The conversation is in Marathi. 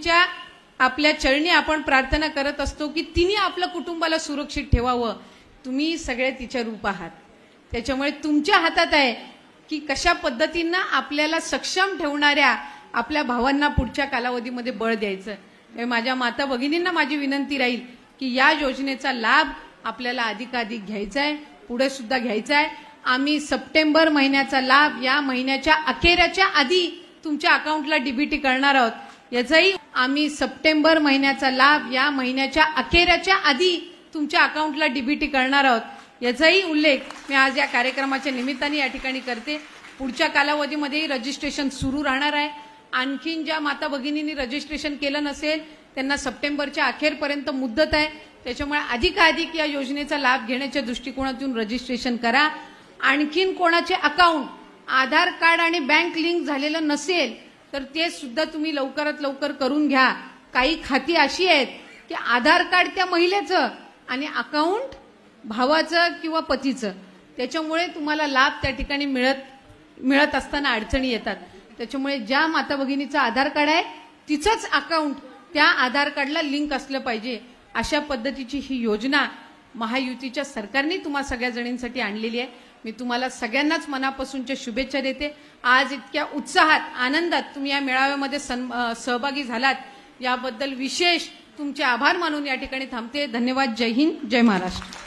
मातेच्या आपल्या चरणी आपण प्रार्थना करत असतो की तिने आपल्या कुटुंबाला सुरक्षित ठेवावं। तुम्ही सगळे तिच्या रूप आहात, त्याच्यामुळे तुमच्या हातात आहे की कशा पद्धतीने आपल्याला सक्षम ठेवणाऱ्या आपल्या भावांना पुढच्या कालावधीमध्ये बळ द्यायचं। माझ्या माता भगिनींना माझी विनंती राहील की या योजनेचा लाभ आपल्याला अधिकाधिक घ्यायचा आहे, पुढे सुद्धा घ्यायचा आहे। आम्ही सप्टेंबर महिन्याचा लाभ या महिन्याच्या अखेरच्या आधी तुमच्या अकाउंटला डीबीटी करणार आहोत। याचाही आम्ही सप्टेंबर महिन्याचा लाभ या महिन्याच्या अखेरच्या आधी तुमच्या अकाउंटला डीबीटी करणार आहोत। याचाही उल्लेख मी आज या कार्यक्रमाच्या निमित्ताने या ठिकाणी करते। पुढच्या कालावधीमध्ये रजिस्ट्रेशन सुरू राहणार आहे। आणखीन ज्या माता भगिनींनी रजिस्ट्रेशन केलं नसेल त्यांना सप्टेंबरच्या अखेरपर्यंत मुदत आहे, त्याच्यामुळे अधिकाधिक या योजनेचा लाभ घेण्याच्या दृष्टिकोनातून रजिस्ट्रेशन करा। आणखीन कोणाचे अकाउंट आधार कार्ड आणि बँक लिंक झालेलं नसेल तर ते सुद्धा तुम्ही लवकरात लवकर करून घ्या। काही खाती अशी आहेत की आधार कार्ड त्या महिलेचं आणि अकाउंट भावाचं किंवा पतीचं, त्याच्यामुळे तुम्हाला लाभ त्या ठिकाणी मिळत असताना अडचणी येतात। त्याच्यामुळे ज्या माता भगिनीचं आधार कार्ड आहे तिचंच अकाउंट त्या आधार कार्डला लिंक असलं पाहिजे। अशा पद्धतीची ही योजना महायुतीच्या सरकारने तुम्हा सगळ्या जणींसाठी आणलेली आहे। मी तुम्हाला सगळ्यांनाच मनापासूनच्या शुभेच्छा देते। आज इतक्या उत्साहात आनंदात तुम्ही या मेळाव्यामध्ये सहभागी झालात याबद्दल विशेष तुमचे आभार मानून या ठिकाणी थांबते। धन्यवाद। जय हिंद, जय महाराष्ट्र।